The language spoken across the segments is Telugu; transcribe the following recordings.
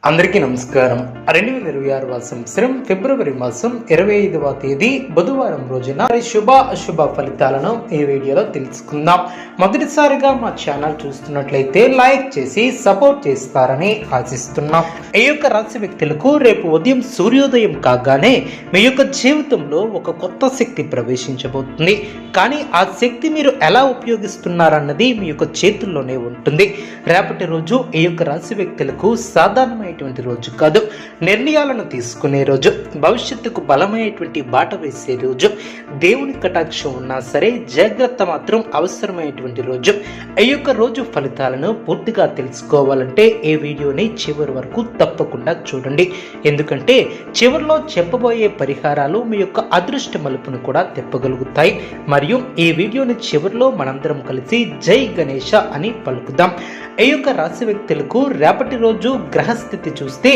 అందరికీ నమస్కారం. 2026 సంవత్సరం ఫిబ్రవరి మాసం 25వ తేదీ బుధవారం రోజున శుభ అశుభ ఫలితాలను ఈ వీడియోలో తెలుసుకుందాం. మొదటిసారిగా మా ఛానల్ చూస్తున్నట్లయితే లైక్ చేసి సపోర్ట్ చేస్తారని ఆశిస్తున్నాం. ఈ యొక్క రాశి వ్యక్తులకు రేపు ఉదయం సూర్యోదయం కాగానే మీ యొక్క జీవితంలో ఒక కొత్త శక్తి ప్రవేశించబోతుంది. కానీ ఆ శక్తి మీరు ఎలా ఉపయోగిస్తున్నారన్నది మీ యొక్క చేతుల్లోనే ఉంటుంది. రేపటి రోజు ఈ యొక్క రాశి వ్యక్తులకు సాధారణమైన రోజు కాదు, నిర్ణయాలను తీసుకునే రోజు, భవిష్యత్తుకు బలమైనటువంటి బాట వేసే రోజు, దేవుని కటాక్షం ఉన్నా సరే జాగ్రత్త మాత్రం అవసరమైనటువంటి రోజు. ఈ యొక్క రోజు ఫలితాలను పూర్తిగా తెలుసుకోవాలంటే ఈ వీడియోని చివరి వరకు తప్పకుండా చూడండి. ఎందుకంటే చివరిలో చెప్పబోయే పరిహారాలు మీ యొక్క అదృష్ట మలుపును కూడా తిప్పగలుగుతాయి. మరియు ఈ వీడియోని చివరిలో మనందరం కలిసి జై గణేష అని పలుకుదాం. ఈ యొక్క రాశి వ్యక్తులకు రేపటి రోజు గ్రహస్థితి చూస్తే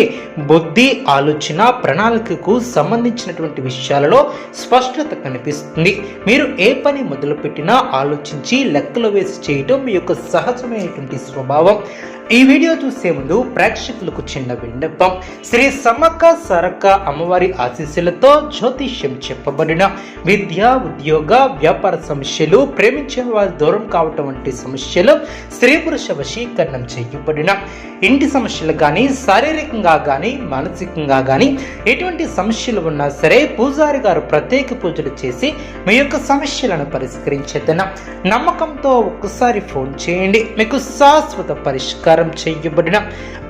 బుద్ధి, ఆలోచన, ప్రణాళికకు సంబంధించినటువంటి విషయాలలో స్పష్టత కనిపిస్తుంది. మీరు ఏ పని మొదలుపెట్టినా ఆలోచించి లెక్కలు వేసి చేయటం మీ యొక్క సహజమైనటువంటి స్వభావం. ఈ వీడియో చూసే ముందు ప్రేక్షకులకు చిన్న విన్నపం. శ్రీ సమ్మక్క సారక్క అమ్మవారి ఆశీస్సులతో జ్యోతిష్యం చెప్పబడిన విద్య, ఉద్యోగ, వ్యాపార సమస్యలు, ప్రేమించిన వారు దూరం కావటం వంటి సమస్యలు, స్త్రీ పురుష వశీకరణం చేయబడిన ఇంటి సమస్యలు కానీ, శారీరకంగా కానీ, మానసికంగా కానీ ఎటువంటి సమస్యలు ఉన్నా సరే పూజారి గారు ప్రత్యేక పూజలు చేసి మీ యొక్క సమస్యలను పరిష్కరించేదన నమ్మకంతో ఒక్కసారి ఫోన్ చేయండి. మీకు శాశ్వత పరిష్కారం చేయబడిన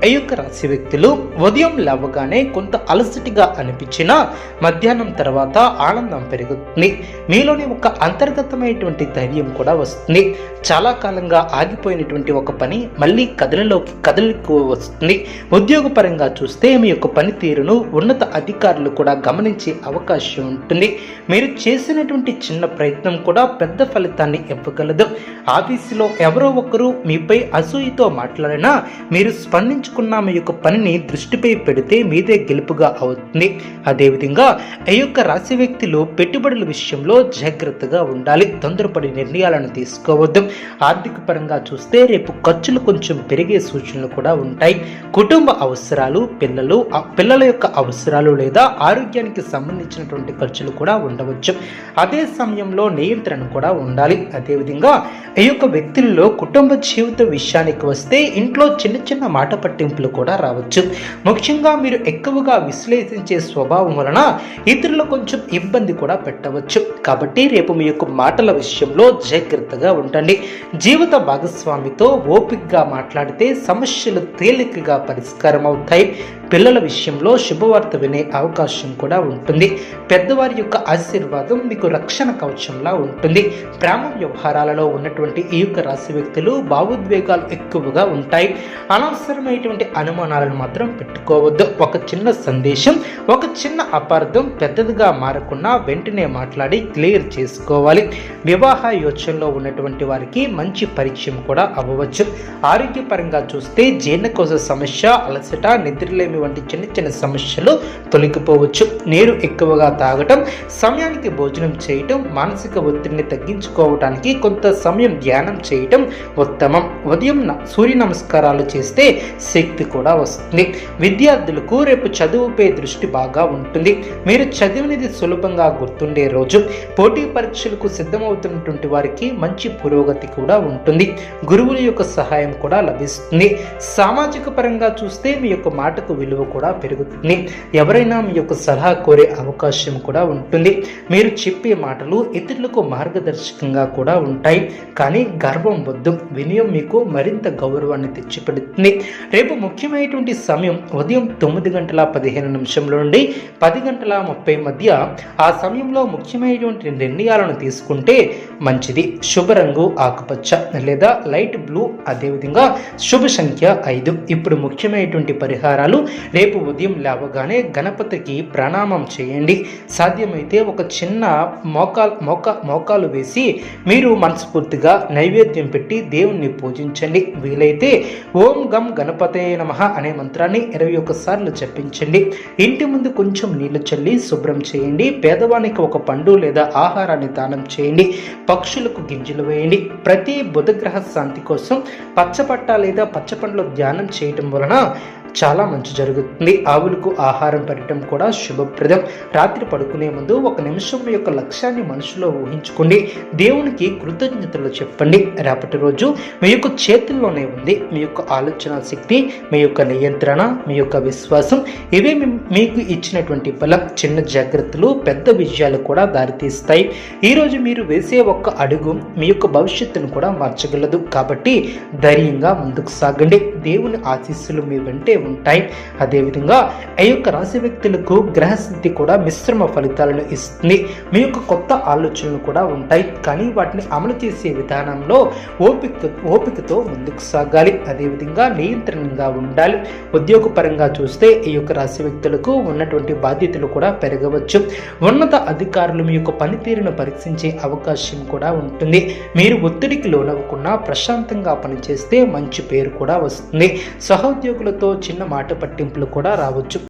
ఈ యొక్క రాశి వ్యక్తులు ఉదయం లేవగానే కొంత అలసటిగా అనిపించినా మధ్యాహ్నం తర్వాత ఆనందం పెరుగుతుంది. మీలోని ఒక అంతర్గతమైనటువంటి ధైర్యం కూడా వస్తుంది. చాలా కాలంగా ఆగిపోయినటువంటి ఒక పని మళ్ళీ కదలికి వస్తుంది. ఉద్యోగపరంగా చూస్తే మీ యొక్క పనితీరును ఉన్నత అధికారులు కూడా గమనించే అవకాశం ఉంటుంది. మీరు చేసినటువంటి చిన్న ప్రయత్నం కూడా పెద్ద ఫలితాన్ని ఇవ్వగలదు. ఆఫీసులో ఎవరో ఒకరు మీపై అసూయతో మాట్లాడినా మీరు స్పందించుకున్న మీ యొక్క పనిని దృష్టిపై పెడితే మీదే గెలుపుగా అవుతుంది. అదేవిధంగా ఈ యొక్క రాశి వ్యక్తులు పెట్టుబడుల విషయంలో జాగ్రత్తగా ఉండాలి. తొందరపడి నిర్ణయాలను తీసుకోవద్దు. ఆర్థిక పరంగా చూస్తే రేపు ఖర్చులు కొంచెం పెరిగే సూచనలు కూడా ఉంటాయి. కుటుంబ అవసరాలు, పిల్లల యొక్క అవసరాలు లేదా ఆరోగ్యానికి సంబంధించినటువంటి ఖర్చులు కూడా ఉండవచ్చు. అదే సమయంలో నియంత్రణ కూడా ఉండాలి. అదేవిధంగా ఈ యొక్క వ్యక్తుల్లో కుటుంబ జీవిత విషయానికి వస్తే ఇంట్లో చిన్న చిన్న మాట పట్టింపులు కూడా రావచ్చు. ముఖ్యంగా మీరు ఎక్కువగా విశ్లేషించే స్వభావం వలన ఇతరులు కొంచెం ఇబ్బంది కూడా పెట్టవచ్చు. కాబట్టి రేపు మీ యొక్క మాటల విషయంలో జాగ్రత్తగా ఉండండి. జీవిత భాగస్వామితో ఓపికగా మాట్లాడితే సమస్యలు తేలికగా పరిష్కారం అవుతాయి. పిల్లల విషయంలో శుభవార్త వినే అవకాశం కూడా ఉంటుంది. పెద్దవారి యొక్క ఆశీర్వాదం మీకు రక్షణ కవచంలా ఉంటుంది. ప్రేమ వ్యవహారాలలో ఉన్నటువంటి ఈ యొక్క రాశి వ్యక్తులు భావోద్వేగాలు ఎక్కువగా ఉంటాయి. అనవసరమైనటువంటి అనుమానాలను మాత్రం పెట్టుకోవద్దు. ఒక చిన్న సందేశం, ఒక చిన్న అపార్థం పెద్దదిగా మారకుండా వెంటనే మాట్లాడి క్లియర్ చేసుకోవాలి. వివాహ యోచనలో ఉన్నటువంటి వారికి మంచి పరిచయం కూడా అవ్వవచ్చు. ఆరోగ్యపరంగా చూస్తే జీర్ణకోశ సమస్య, అలసట, నిద్రలేమి వంటి చిన్న చిన్న సమస్యలు తొలగిపోవచ్చు. నీరు ఎక్కువగా తాగటం, సమయానికి భోజనం చేయటం, మానసిక ఒత్తిడిని తగ్గించుకోవడానికి కొంత సమయం ధ్యానం చేయటం ఉత్తమం. ఉదయం సూర్య నమస్కారాలు చేస్తే శక్తి కూడా వస్తుంది. విద్యార్థులకు రేపు చదువుపై దృష్టి బాగా ఉంటుంది. మీరు చదివినది సులభంగా గుర్తుండే రోజు. పోటీ పరీక్షలకు సిద్ధమవుతున్నటువంటి వారికి మంచి పురోగతి కూడా ఉంటుంది. గురువుల యొక్క సహాయం కూడా లభిస్తుంది. సామాజిక పరంగా చూస్తే మీ యొక్క మాటకు విలువ కూడా పెరుగుతుంది. ఎవరైనా మీ యొక్క సలహా కోరే అవకాశం కూడా ఉంటుంది. మీరు చెప్పే మాటలు ఇతరులకు మార్గదర్శకంగా కూడా ఉంటాయి. కానీ గర్వం వద్దు. వినయం మీకు మరింత గౌరవాన్ని తెచ్చిపెడుతుంది. రేపు ముఖ్యమైనటువంటి సమయం ఉదయం 9:15 నుండి 10:30 మధ్య. ఆ సమయంలో ముఖ్యమైనటువంటి నిర్ణయాలను తీసుకుంటే మంచిది. శుభ రంగు ఆకుపచ్చ లేదా లైట్ బ్లూ. అదేవిధంగా శుభ సంఖ్య 5. ఇప్పుడు ముఖ్యమైనటువంటి పరిహారాలు. రేపు ఉదయం లేవగానే గణపతికి ప్రణామం చేయండి. సాధ్యమైతే ఒక చిన్న మోకాలు వేసి మీరు మనస్ఫూర్తిగా నైవేద్యం పెట్టి దేవుణ్ణి పూజించండి. వీలైతే ఓం గం గణపతే నమః అనే మంత్రాన్ని 21 సార్లు జపించండి. ఇంటి ముందు కొంచెం నీళ్లు చల్లి శుభ్రం చేయండి. పేదవానికి ఒక పండు లేదా ఆహారాన్ని దానం చేయండి. పక్షులకు గింజలు వేయండి. ప్రతి బుధగ్రహ శాంతి కోసం పచ్చపట్ట లేదా పచ్చపండ్ల ధ్యానం చేయటం వలన చాలా మంచి జరుగుతుంది. ఆవులకు ఆహారం పెట్టడం కూడా శుభప్రదం. రాత్రి పడుకునే ముందు 1 నిమిషం మీ యొక్క లక్ష్యాన్ని మనసులో ఊహించుకోండి. దేవునికి కృతజ్ఞతలు చెప్పండి. రేపటి రోజు మీ యొక్క చేతుల్లోనే ఉంది. మీ యొక్క ఆలోచన శక్తి, మీ యొక్క నియంత్రణ, మీ యొక్క విశ్వాసం, ఇవే మీకు ఇచ్చినటువంటి బలం. చిన్న జాగ్రత్తలు పెద్ద విజయాలు కూడా దారితీస్తాయి. ఈరోజు మీరు వేసే ఒక్క అడుగు మీ యొక్క భవిష్యత్తును కూడా మార్చగలదు. కాబట్టి ధైర్యంగా ముందుకు సాగండి. దేవుని ఆశీస్సులు మీ వెంటే ఉంటాయి. అదేవిధంగా ఈ యొక్క రాశి వ్యక్తులకు గ్రహస్థితి కూడా మిశ్రమ ఫలితాలను ఇస్తుంది. మీ యొక్క కొత్త ఆలోచనలు కూడా ఉంటాయి, కానీ వాటిని అమలు చేసే విధానంలో ఓపికతో ముందుకు సాగాలి. అదేవిధంగా నియంత్రణగా ఉండాలి. ఉద్యోగపరంగా చూస్తే ఈ యొక్క రాశి వ్యక్తులకు ఉన్నటువంటి బాధ్యతలు కూడా పెరగవచ్చు. ఉన్నత అధికారులు మీ యొక్క పనితీరును పరీక్షించే అవకాశం కూడా ఉంటుంది. మీరు ఒత్తిడికి లోనవ్వకుండా ప్రశాంతంగా పనిచేస్తే మంచి పేరు కూడా వస్తుంది. సహోద్యోగులతో చిన్న మాట పట్టింపులు కూడా రావచ్చు.